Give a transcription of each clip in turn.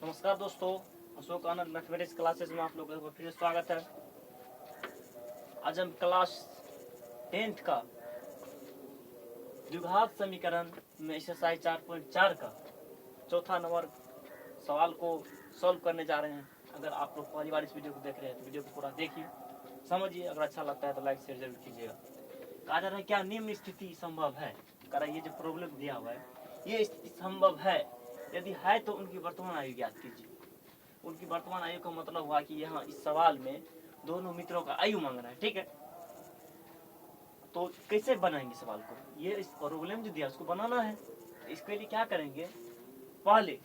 नमस्कार दोस्तों, अशोक आनंद mathematics classes में आप लोगों का फिर से स्वागत है। आज हम क्लास 10th का द्विघात समीकरण में एक्सरसाइज 4.4 का चौथा नंबर सवाल को सॉल्व करने जा रहे हैं। अगर आप लोग पहली बार इस वीडियो को देख रहे हैं तो वीडियो को पूरा देखिए, समझिए। अगर अच्छा लगता है तो लाइक शेयर जरूर कीजिएगा। कहा जा रहा है क्या निम्न स्थिति संभव है। कह रहा है ये जो प्रॉब्लम दिया हुआ है ये स्थिति संभव है, यदि है तो उनकी वर्तमान आयु ज्ञात कीजिए। उनकी वर्तमान आयु का मतलब हुआ कि यहाँ इस सवाल में दोनों मित्रों का आयु मांग रहा है, ठीक है। तो कैसे बनाएंगे सवाल को, ये इस प्रॉब्लम जो दिया उसको बनाना है। इसके लिए क्या करेंगे, पहले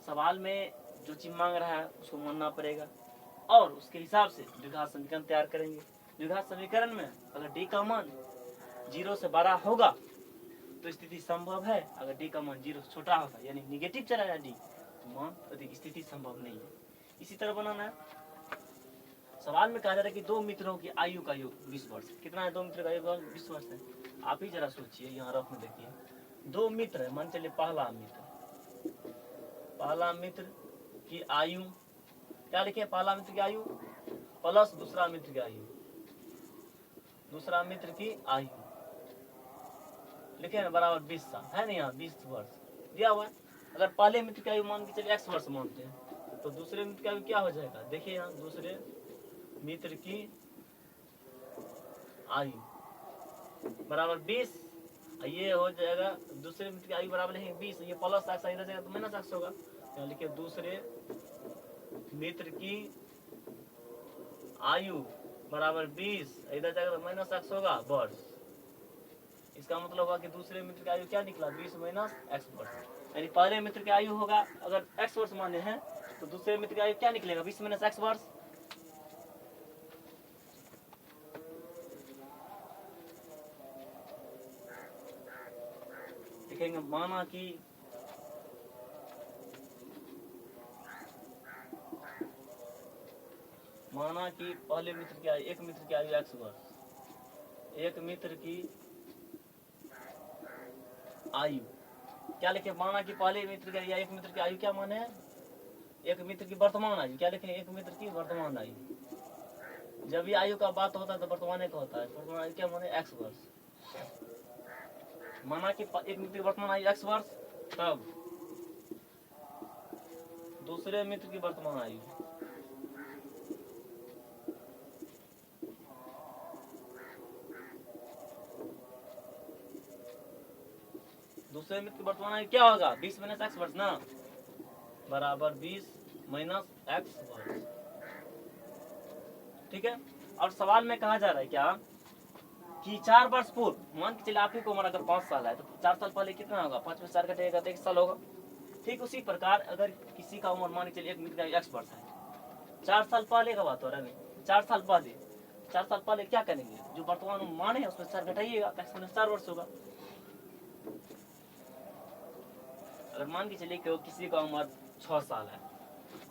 सवाल में जो चीज मांग रहा है उसको मानना पड़ेगा और उसके हिसाब से द्विघात समीकरण तैयार करेंगे। द्विघात समीकरण में अगर डी का मान 0 से बड़ा होगा तो स्थिति संभव है, अगर डी का मान 0 से छोटा होगा यानी निगेटिव चला जाए डी तो मान अधिक स्थिति संभव नहीं है। इसी तरह बनाना है। सवाल में कहा जा रहा है कि दो मित्रों की आयु का योग 20 वर्ष। कितना है? दो मित्रों का आयु 20 वर्ष है। आप ही जरा सोचिए, यहाँ रफ में देखिए। दो मित्र है, मान चलिए पहला मित्र की आयु क्या लिखे? पहला मित्र की आयु प्लस दूसरा मित्र की आयु, दूसरा मित्र की आयु लिखे ना, बराबर 20 साल है ना, यहाँ 20 वर्ष दिया हुआ है। अगर पहले मित्र की आयु मान के चलिए x वर्ष मानते हैं तो दूसरे मित्र की आयु क्या हो जाएगा? देखिए यहाँ दूसरे मित्र की आयु बराबर 20, ये हो जाएगा दूसरे मित्र की आयु बराबर है 20, ये प्लस एक्स इधर जाएगा तो माइनस एक्स होगा। यहाँ लिखिए दूसरे मित्र की आयु बराबर 20, इधर जाएगा तो माइनस एक्स होगा वर्ष। इसका मतलब होगा कि दूसरे मित्र की आयु क्या निकला? 20 माइनस एक्स वर्ष। यानी पहले मित्र की आयु होगा, अगर एक्स वर्ष माने हैं तो दूसरे मित्र की आयु क्या निकलेगा? 20 माइनस एक्स वर्ष। लिखेंगे माना कि पहले मित्र की आयु, एक मित्र की आयु एक्स वर्ष, एक मित्र की आयु क्या लिखे? माना कि पहले मित्र की या एक मित्र की आयु क्या माने हैं? एक मित्र की वर्तमान आयु क्या लिखे? एक मित्र की वर्तमान आयु। जब ये आयु का बात होता है तो वर्तमान का होता है। वर्तमान आयु क्या माने? एक्स वर्ष। माना कि एक मित्र की वर्तमान आयु एक्स वर्ष, तब दूसरे मित्र की वर्तमान आयु दूसरे मित्र की वर्तमान आयु क्या होगा? 20 माइनस एक्स वर्ष ना, बराबर 20 माइनस एक्स वर्ष, ठीक है। और सवाल में कहा जा रहा है क्या कि 4 वर्ष पूर्व, मान के चलिए आपकी उम्र अगर 5 साल है तो 4 साल पहले कितना होगा? 5 में 4 घटेगा तो 1 साल होगा। ठीक उसी प्रकार अगर किसी का उम्र मान के चलिए एक मित्र का एक्स वर्ष है, 4 साल पहले का बात हो रहा है, 4 साल पहले क्या करेंगे? जो वर्तमान में मान है उसमें 4 घटाइएगा तो एक्स माइनस 4 वर्ष होगा। अगर मान के चलिए कि किसी का उम्र 6 साल है,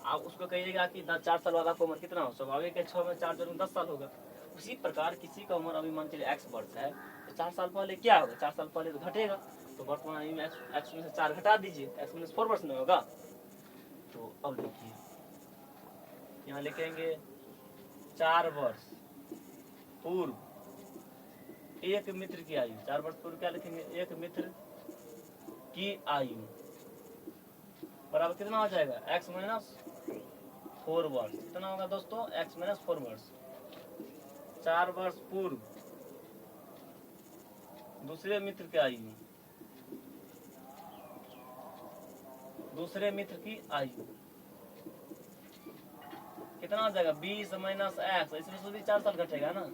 आप उसको कहिएगा कि 4 साल बाद आपका उम्र कितना हो? स्वाभाविक है 6 में 4 जोड़ 10 साल होगा। उसी प्रकार किसी का उम्र अभी मान चलिए एक्स वर्ष है तो 4 साल पहले क्या होगा? 4 साल पहले तो घटेगा, तो वर्तमान आयु में एक्स में से 4 घटा दीजिए, एक्स में 4 वर्ष नहीं होगा। तो अब देखिए यहाँ लिखेंगे 4 वर्ष पूर्व एक मित्र की आयु। 4 वर्ष पूर्व क्या लिखेंगे? एक मित्र की आयु बराबर कितना हो जाएगा? एक्स माइनस 4 वर्ष। कितना होगा दोस्तों? एक्स माइनस 4 वर्ष। 4 वर्ष पूर्व दूसरे मित्र की आयु, दूसरे मित्र की आयु कितना हो जाएगा? 20 माइनस एक्स, इसमें से भी 4 साल घटेगा ना।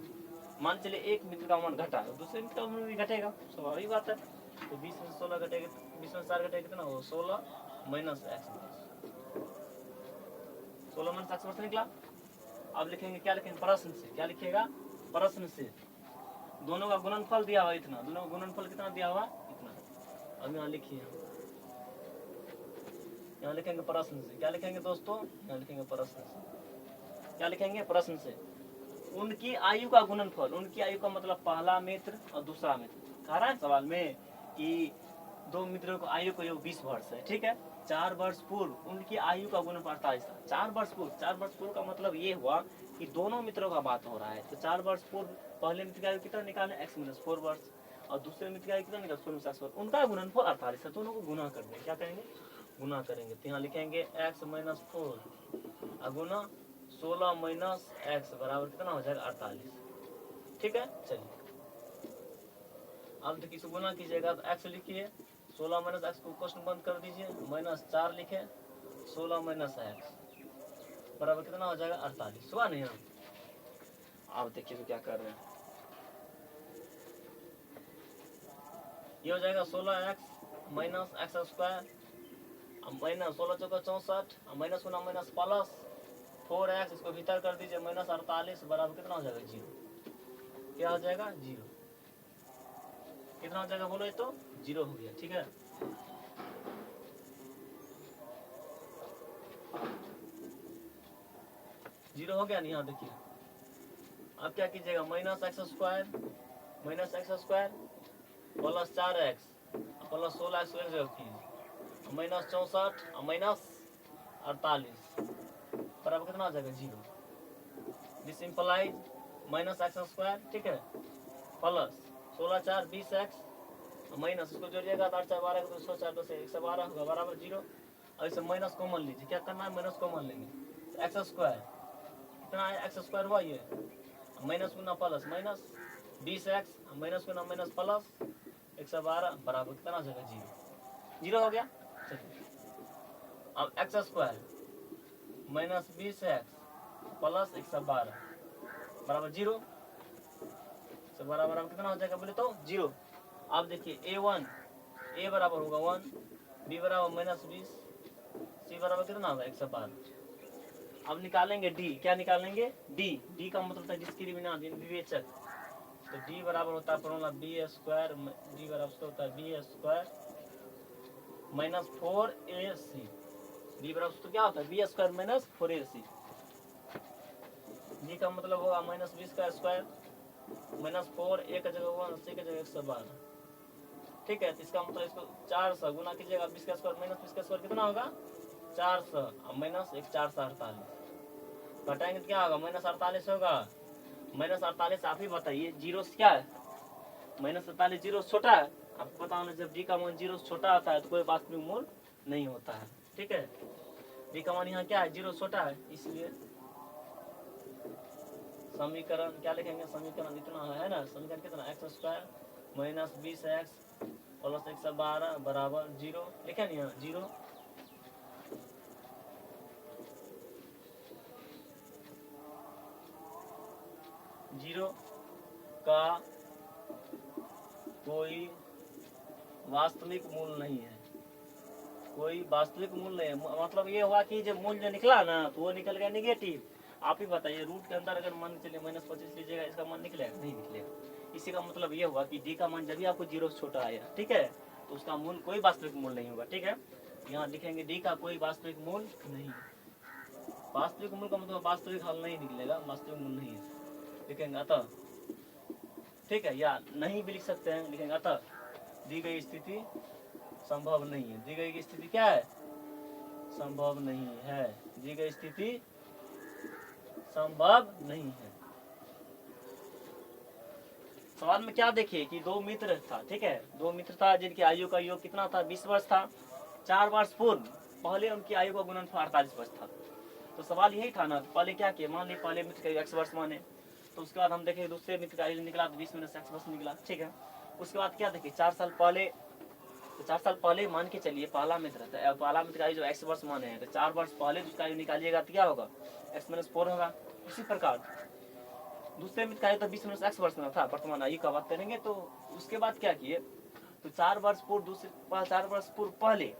मान चलिए एक मित्र का उम्र घटा है, दूसरे मित्र का उम्र भी घटेगा, स्वाभाविक बात है। तो 20 में 16 घटेगा, 20 में 4 घटेगा कितना होगा? 16 माइनस एक्स, 16 माइनस एक्स वर्ष निकला। अब लिखेंगे क्या लिखेंगे? प्रश्न से। क्या लिखिएगा? प्रश्न से दोनों का गुणनफल दिया हुआ इतना, दोनों का गुणनफल कितना दिया हुआ? इतना। अब यहाँ लिखिए, यहाँ लिखेंगे प्रश्न से। क्या लिखेंगे दोस्तों? यहाँ लिखेंगे प्रश्न से। क्या लिखेंगे? प्रश्न से उनकी आयु का गुणनफल। उनकी आयु का मतलब पहला मित्र और दूसरा मित्र। कह रहा है सवाल में कि दो मित्रों को आयु को 20 वर्ष है, ठीक है। 4 वर्ष पूर्व उनकी आयु का गुणनफल 48 था। 4 वर्ष पूर्व, 4 वर्ष पूर्व का मतलब ये हुआ कि दोनों मित्रों का बात हो रहा है। तो 4 वर्ष पूर्व पहले मित्र की आयु कितना निकाले, x-4 वर्ष, और दूसरे मित्र की आयु कितना निकाले, 16 वर्ष। उनका गुणनफल 48 है। दोनों को गुना कर देंगे, क्या करेंगे, गुना करेंगे। तो यहाँ लिखेंगे x-4 गुना 16 - x बराबर कितना हो जाएगा, 48, ठीक है। चलिए अब देखिए इसको गुना कीजिएगा तो x लिखिए, 16 - x को क्वेश्चन बंद कर दीजिए, -4 लिखे, 16 - x बराबर कितना हो जाएगा, 48, हुआ नहीं। अब देखिए तो क्या कर रहे हैं, ये हो जाएगा 16x - x स्क्वायर, माइनस 16 चौका 64, माइनस गुना माइनस प्लस 4x, इसको भीतर कर दीजिए, -48 बराबर कितना हो जाएगा, 0। क्या हो जाएगा, 0। कितना हो जाएगा बोलो, ये तो 0 हो गया, ठीक है। जीरो हो गया नहीं, यहाँ देखिए अब क्या कीजिएगा, -x square plus 4x plus 16x -64 -48 बराबर कितना हो जाएगा, 0। दिस इम्प्लाइज -x स्क्वायर, ठीक है, प्लस 16 4 20x माइनस, इसको जोड़िएगा तो 8 4 12 तो 104 10 112 होगा बराबर 0। और इसे माइनस कॉमन लीजिए, क्या करना है, माइनस कॉमन लेंगे तो एक्स स्क्वायर कितना है, एक्स स्क्वायर हुआ ये, माइनस गुना प्लस माइनस 20x माइनस गुना माइनस प्लस 112 बराबर कितना हो जाएगा, 0। 0 हो गया। चलिए अब x square minus 20x plus 112 बराबर 0 से बराबर कितना हो जाएगा बोले तो 0। अब देखिए a बराबर होगा 1, b बराबर -20, c बराबर कितना होगा 112। अब निकालेंगे d, क्या निकालेंगे, d का मतलब था डिस्क्रिमिनेंट विवेचक। तो d बराबर होता है फॉर्मूला b², d बराबर होता है b² -4ac, d बराबर तो क्या होता है b² -4ac। d का मतलब होगा -20 का स्क्वायर -4 एक जगह 1 c की जगह 112, ठीक है। तो इसका मतलब इसको 4 से गुना कीजिएगा, 20 का स्क्वायर माइनस 20 का स्क्वायर कितना होगा, 400 माइनस 1 448 घटाएंगे तो क्या होगा, -48 होगा। -48 आप ही बताइए, 0 से क्या है, -48 0 छोटा है। आपको पता होना जब d का मान 0 से छोटा आता है तो कोई वास्तविक मूल नहीं होता है, ठीक है। d का मान यहाँ क्या है, 0 छोटा है, इसलिए समीकरण क्या लिखेंगे, समीकरण इतना है ना, समीकरण कितना, x² -20x प्लस 112 बराबर 0 लिखे नहीं, यहाँ 0। जीरो का कोई वास्तविक मूल नहीं है, कोई वास्तविक मूल नहीं है। मतलब ये हुआ कि जब मूल जो निकला ना तो वो निकल गया निगेटिव। आप ही बताइए, रूट के अंदर अगर मान चलिए -25 लीजिएगा, इसका मान निकलेगा, नहीं निकलेगा। इसी का मतलब ये हुआ कि डी का मान जब भी आपको 0 से छोटा आएगा, ठीक है, तो उसका मूल कोई वास्तविक मूल नहीं होगा, ठीक है। यहाँ लिखेंगे डी का कोई वास्तविक मूल नहीं। वास्तविक मूल का मतलब वास्तविक हल नहीं निकलेगा, वास्तविक मूल नहीं है, लिखेंगे अतः, ठीक है, या नहीं भी लिख सकते हैं, लिखेंगे अतः दी गई स्थिति संभव नहीं है। दी गई स्थिति क्या है, संभव नहीं है, दी गई स्थिति संभव नहीं है। सवाल में क्या देखिए कि दो मित्र था, ठीक है, दो मित्र था जिनकी आयु का योग कितना था, 20 वर्ष था। 4 वर्ष पूर्व पहले उनकी आयु का गुणनफल 48 वर्ष था। तो सवाल यही था ना, पहले क्या किए, मान ली पहले मित्र का 100 वर्ष माने, तो उसके बाद हम देखें दूसरे मित्र का आयु निकला तो 20 में 100 वर्ष निकला, ठीक है। उसके बाद क्या देखिए 4 साल पहले, तो 4 साल पहले मान के चलिए पहला मित्र था, पहला मित्र का आयु जो 100 वर्ष माने हैं, तो 4 वर्ष पहले उसका आयु निकालिएगा तो क्या होगा, x-4 होगा। इसी प्रकार दूसरे मित्र का आयु तो 20 में 100 वर्ष में था, वर्तमान आयु का बात करेंगे। तो उसके बाद क्या किए, तो 4 वर्ष पूर्व दूसरे 4 वर्ष पूर्व पहले,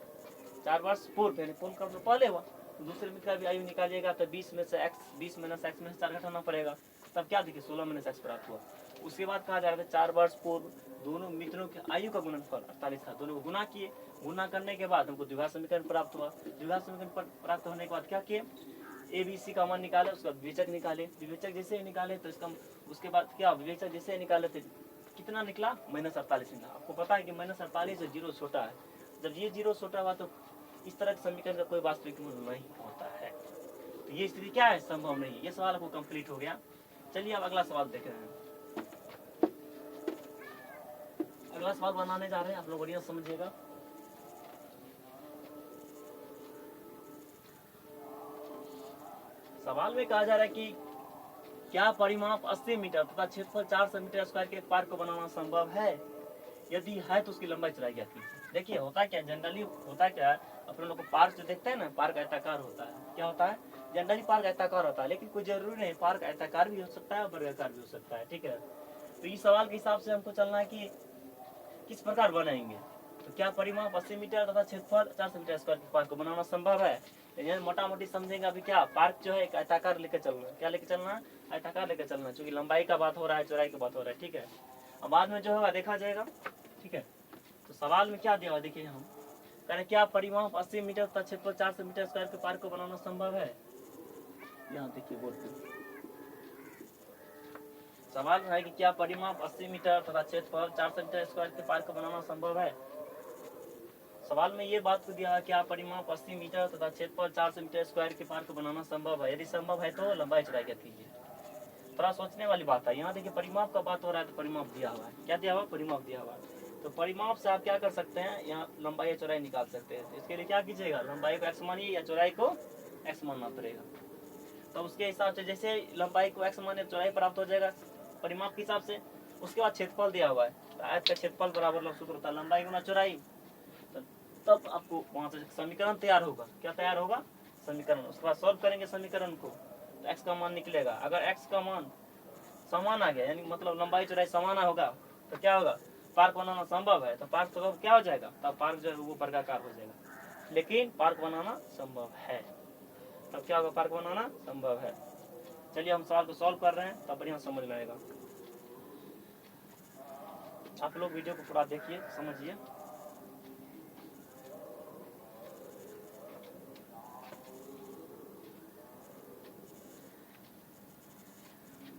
4 वर्ष पूर्व यानी पूर्ण क्रम पहले हुआ, तो दूसरे मित्र का भी आयु निकालिएगा तो 20 में से x, 20 - x में से 4 घटाना पड़ेगा, तब क्या देखिए 16 - x प्राप्त हुआ। उसके बाद कहा जा रहा था 4 वर्ष पूर्व दोनों मित्रों के आयु का गुणनफल 48 था, दोनों को गुना किए, गुना करने के बाद हमको द्विघात समीकरण प्राप्त हुआ। द्विघात समीकरण प्राप्त होने के बाद क्या किए, ए बी सी का मान निकाले, उसका विवेचक निकाले, विवेचक जैसे ही निकाले तो इसका उसके बाद क्या, विवेचक जैसे निकाले थे कितना निकला, -48 निकला। आपको पता है कि -48 से 0 छोटा है। जब ये 0 छोटा हुआ तो इस तरह के समीकरण का कोई वास्तविक मूल नहीं होता है। तो ये स्थिति क्या है, संभव नहीं। ये सवाल आपको कंप्लीट हो गया। चलिए अब अगला सवाल देख रहे हैं। अगला सवाल बनाने जा रहे हैं, आप लोग बढ़िया समझिएगा। सवाल में कहा जा रहा है कि क्या परिमाप 80 मीटर तथा क्षेत्रफल 400 मीटर स्क्वायर के पार्क को बनाना संभव है? यदि है तो उसकी लंबाई चौड़ाई क्या कीजिए। देखिए होता क्या, जनरली होता क्या है, अपने लोग को पार्क जो देखते हैं ना, पार्क आयताकार होता है। क्या होता है, जनरली पार्क आयताकार होता है, लेकिन कोई जरूरी नहीं, पार्क आयताकार भी हो सकता है और वर्गाकार भी हो सकता है। ठीक है, तो इस सवाल के हिसाब से हमको चलना है कि किस प्रकार बनाएंगे। तो क्या परिमाप 80 मीटर तथा क्षेत्रफल 400 मीटर स्क्वायर के पार्क को बनाना संभव है? मोटा मोटी समझेंगे अभी। क्या पार्क जो है एक आयताकार लेकर चलना है। क्या लेकर चलना है, आयताकार लेकर चलना है, क्योंकि लंबाई का बात हो रहा है, चौड़ाई की बात हो रहा है। ठीक है, अब बाद में जो होगा देखा जाएगा। ठीक है, तो सवाल में क्या दिया हुआ देखिए, हम कह रहे क्या परिमाप 80 मीटर तथा क्षेत्रफल 400 मीटर स्क्वायर के पार्क को बनाना संभव है। यहाँ देखिए बोर्ड पे सवाल है कि क्या परिमाप 80 मीटर तथा क्षेत्रफल 400 मीटर स्क्वायर के पार्क को बनाना संभव है। सवाल में ये बात को दिया है, क्या परिमाप 80 मीटर तथा क्षेत्रफल 400 मीटर स्क्वायर के पार्क को बनाना संभव है। यदि संभव है तो लंबाई चौड़ाई क्या कीजिए। थोड़ा सोचने वाली बात है। यहाँ देखिए परिमाप का बात हो रहा है, तो परिमाप दिया हुआ है। क्या दिया हुआ, परिमाप दिया हुआ है। तो परिमाप से आप क्या कर सकते हैं, यहाँ लंबाई या चौड़ाई निकाल सकते हैं। तो इसके लिए क्या कीजिएगा, लंबाई को x मानिए या चौड़ाई को x मानना पड़ेगा। तो उसके हिसाब से जैसे लंबाई को x माने चौड़ाई प्राप्त हो जाएगा परिमाप के हिसाब से। उसके बाद क्षेत्रफल दिया हुआ है, तो आयत का क्षेत्रफल बराबर लोग सूत्र होता है लंबाई गुना चौड़ाई। तब आपको वहां से समीकरण तैयार होगा। क्या तैयार होगा, समीकरण। उसके बाद सॉल्व करेंगे समीकरण को, तो x का मान निकलेगा। अगर x का मान समान आ गया, यानी मतलब लंबाई चौड़ाई समान होगा, तो क्या होगा, पार्क बनाना संभव है। तो पार्क तो क्या हो जाएगा, तब पार्क जो है वो वर्गाकार हो जाएगा। लेकिन पार्क बनाना संभव है, तब क्या होगा, पार्क बनाना संभव है। चलिए हम सवाल को सॉल्व कर रहे हैं, तब बढ़िया समझ में आएगा। आप लोग वीडियो को पूरा देखिए, समझिए।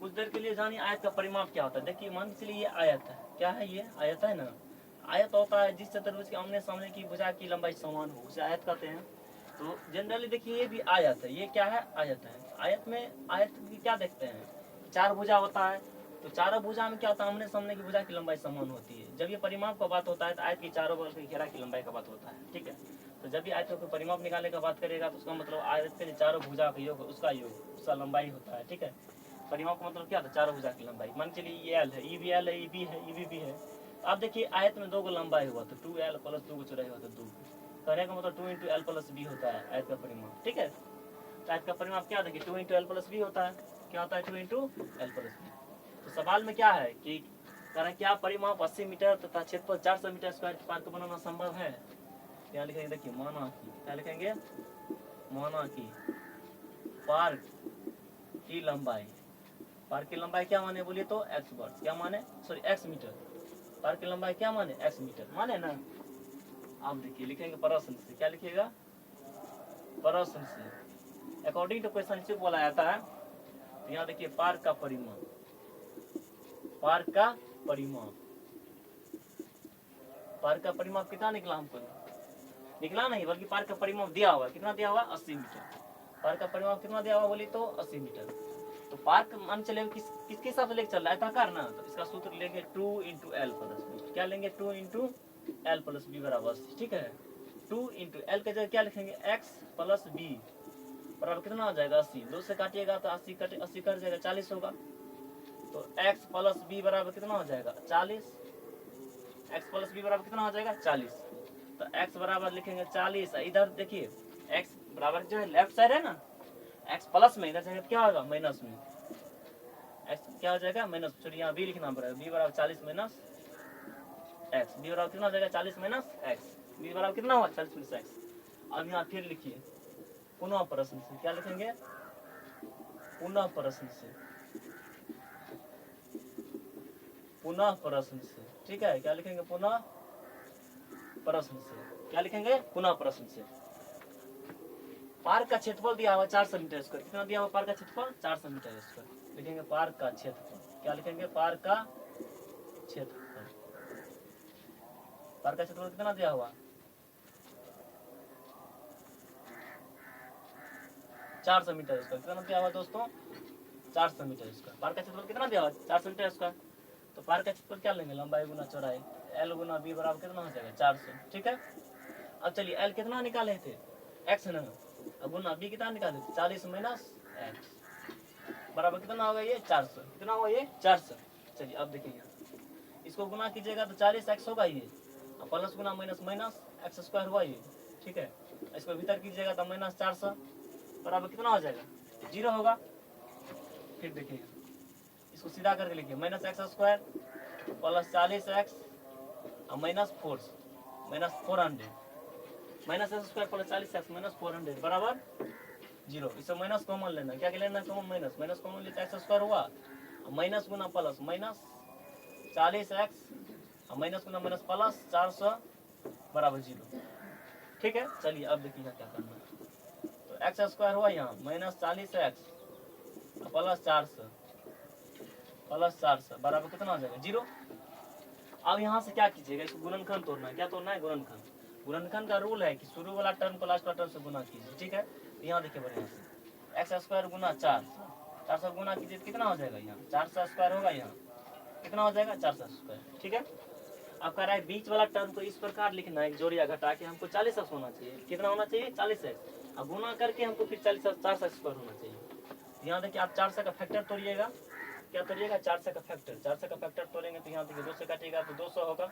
कुछ देर के लिए जानिए आयत का परिमाप क्या होता है। देखिए मान के चलिए ये आयत है। क्या है, ये आयत है ना। आयत होता है जिस चतुर्भुज के आमने सामने की भुजा की लंबाई समान हो, उसे आयत कहते हैं। तो जनरली देखिए ये भी आयत है। ये क्या है, आयत है। आयत में आयत की क्या देखते हैं, 4 भुजा होता है। तो चारों भुजा में क्या होता है, आमने सामने की भुजा की लंबाई समान होती है। जब ये परिमाप का बात होता है तो आयत की चारों बगल की घेरा की लंबाई का बात होता है। ठीक है, तो जब भी आयत को परिमाप निकालने का बात करेगा तो उसका मतलब आयत के चारों भुजा का योग, उसका योग, उसका लंबाई होता है। ठीक है, परिमाप का मतलब क्या था, चारों भुजा की लंबाई। मान चलिए ये एल है, ई भी एल है, ई बी है, ई बी है। आप देखिए आयत में 2 को लंबाई हुआ तो 2l प्लस 2 को चौड़ाई हुआ तो 2। कहने का मतलब 2 इंटू एल प्लस बी होता है आयत का परिमाप। ठीक है, तो आयत का परिमाप क्या देखिए 2 इंटू एल प्लस बी होता है। क्या होता है, 2 इंटू एल प्लस बी। तो सवाल में क्या है कि कारण क्या परिमाप 80 मीटर तथा क्षेत्रफल 400 मीटर स्क्वायर के पार्क को बनाना संभव है। यहाँ लिखेंगे, देखिए माना की, क्या लिखेंगे, माना की पार्क की लंबाई। पार्क की लंबाई क्या माने बोलिए तो x वर्ग, क्या माने, सॉरी x मीटर। पार्क की लंबाई क्या माने, x मीटर माने ना। आप देखिए लिखेंगे प्रश्न से, क्या लिखिएगा, प्रश्न से अकॉर्डिंग टू क्वेश्चन से बोला जाता है। तो यहाँ देखिए पार्क का परिमाप, पार्क का परिमाप, पार्क का परिमाप कितना निकला हमको, निकला नहीं बल्कि पार्क का परिमाप दिया हुआ, कितना दिया हुआ, 80 मीटर। पार्क का परिमाप कितना दिया हुआ बोली तो 80 मीटर। तो पार्क मान चले किसके हिसाब से लेके चल रहा है, आयताकार ना। तो इसका सूत्र लेंगे 2 इंटू एल प्लस बी। क्या लेंगे, 2 इंटू एल प्लस बी बराबर। ठीक है, 2 इंटू एल के जगह क्या लिखेंगे, एक्स प्लस बी बराबर कितना हो जाएगा, 80। 2 से काटिएगा तो 80 कट जाएगा, 40 होगा। तो एक्स प्लस बी बराबर कितना हो जाएगा, 40। एक्स प्लस बी बराबर कितना हो जाएगा, 40। तो एक्स बराबर लिखेंगे 40। इधर देखिए एक्स बराबर जो है लेफ्ट साइड है ना, एक्स प्लस में, इधर जाएगा क्या होगा, माइनस में। एक्स क्या हो जाएगा, माइनस, चलिए यहाँ बी लिखना पड़ेगा। बी बराबर 40 माइनस एक्स। बी बराबर कितना हो जाएगा, 40 माइनस एक्स। बी बराबर कितना हुआ, 40 माइनस एक्स। अब यहाँ फिर लिखिए पुनः प्रश्न से, क्या लिखेंगे, पुनः प्रश्न से, पुनः प्रश्न से। ठीक है, क्या लिखेंगे, पुनः प्रश्न से। क्या लिखेंगे, पुनः प्रश्न से। पार्क का क्षेत्रफल दिया हुआ 400 मीटर स्क्वायर। कितना दिया हुआ पार्क का क्षेत्रफल, 400 मीटर स्क्वायर। लिखेंगे पार्क का क्षेत्रफल, क्या लिखेंगे, पार्क का क्षेत्रफल। पार्क का क्षेत्रफल कितना दिया हुआ? 400 मीटर स्क्वायर। कितना दिया हुआ दोस्तों? 400 मीटर स्क्वायर। पार्क का क्षेत्रफल कितना दिया हुआ? 400 मीटर स्क्वायर। तो पार्क का क्षेत्रफल क्या लेंगे? लंबाई गुना चौड़ाई, एल गुना बी बराबर कितना हो जाएगा? 400। ठीक है। अब चलिए एल कितना निकाले थे? एक्स है ना, अब गुना बी कितना निकाले थे? 40 माइनस एक्स बराबर कितना होगा? ये 400। कितना होगा ये? 400। चलिए अब देखिए यहाँ इसको गुना कीजिएगा तो 40 एक्स होगा ये, प्लस गुना माइनस माइनस एक्स स्क्वायर हुआ ये। ठीक है, इसको भीतर कीजिएगा तो माइनस 400 बराबर कितना हो जाएगा? 0 होगा। फिर देखिए इसको सीधा करके लिखिए, minus x square plus 40 x minus 400 minus x square plus 40 x minus 400 बराबर 0। इससे माइनस कॉमन लेना, क्या लेना है? कॉमन माइनस, माइनस कॉमन लेते एक्स स्क्वायर हुआ, माइनस गुना प्लस माइनस 40 एक्स माइनस गुना माइनस प्लस 400 बराबर 0। ठीक है। चलिए अब देखिए क्या करना है। तो एक्स स्क्वायर हुआ यहाँ माइनस 40 एक्स प्लस 400 बराबर कितना हो जाएगा? 0। अब यहाँ से क्या कीजिएगा? इसको गुणनखंड तोड़ना है। क्या तोड़ना है? गुणनखंड। गुणनखंड का रूल है कि शुरू वाला टर्म को लास्ट वाला टर्म से गुना कीजिए। ठीक है, तो यहाँ देखिए बढ़िया से एक्स स्क्वायर गुना 400 गुना कीजिए तो कितना हो जाएगा? यहाँ 400 स्क्वायर होगा, यहाँ कितना हो जाएगा? 400 स्क्वायर। ठीक है। अब कह रहा है बीच वाला टर्म को इस प्रकार लिखना है, जोड़िया घटा के हमको 40 एक्स होना चाहिए। कितना होना चाहिए? 40 एक्स। अब गुना करके हमको फिर 400 स्क्वायर होना चाहिए। यहाँ देखिए आप 400 का फैक्टर तोड़िएगा। क्या तोड़िएगा? 400 का फैक्टर। 400 का फैक्टर तोड़ेंगे तो यहाँ देखिए 2 से काटिएगा तो 200 होगा,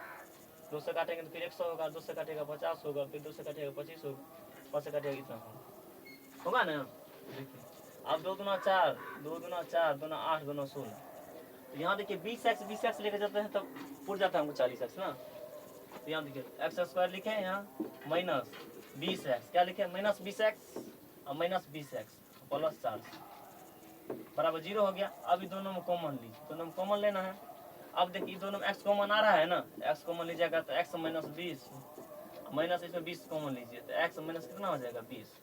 2 से काटेंगे तो फिर 100 होगा, 2 से काटेगा 50 होगा, फिर 2 से काटेगा 25 होगा, 5 से काटेगा इतना होगा ना। देखिए अब 2 दूना 4, 2 दूना 4, 2 8, 2 16। तो यहाँ देखिए 20 एक्स लेकर जाते हैं तब पुर जाता है हमको 40 एक्स ना। तो यहाँ देखिए एक्स स्क्वायर लिखे हैं यहाँ माइनस 20 एक्स, क्या लिखे? माइनस 20 एक्स और माइनस 20 एक्स प्लस 400 बराबर 0 हो गया। अब दोनों में कॉमन लीजिए, दोनों में कॉमन लेना है। अब देखिए दोनों में एक्स कॉमन आ रहा है ना, एक्स कॉमन लीजिएगा तो एक्स माइनस 20 माइनस इसमें 20 कॉमन लीजिए तो एक्स माइनस कितना हो जाएगा? 20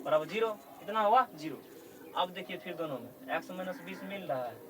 बराबर 0। कितना हुआ? 0। अब देखिए फिर दोनों में एक्स माइनस 20 मिल रहा है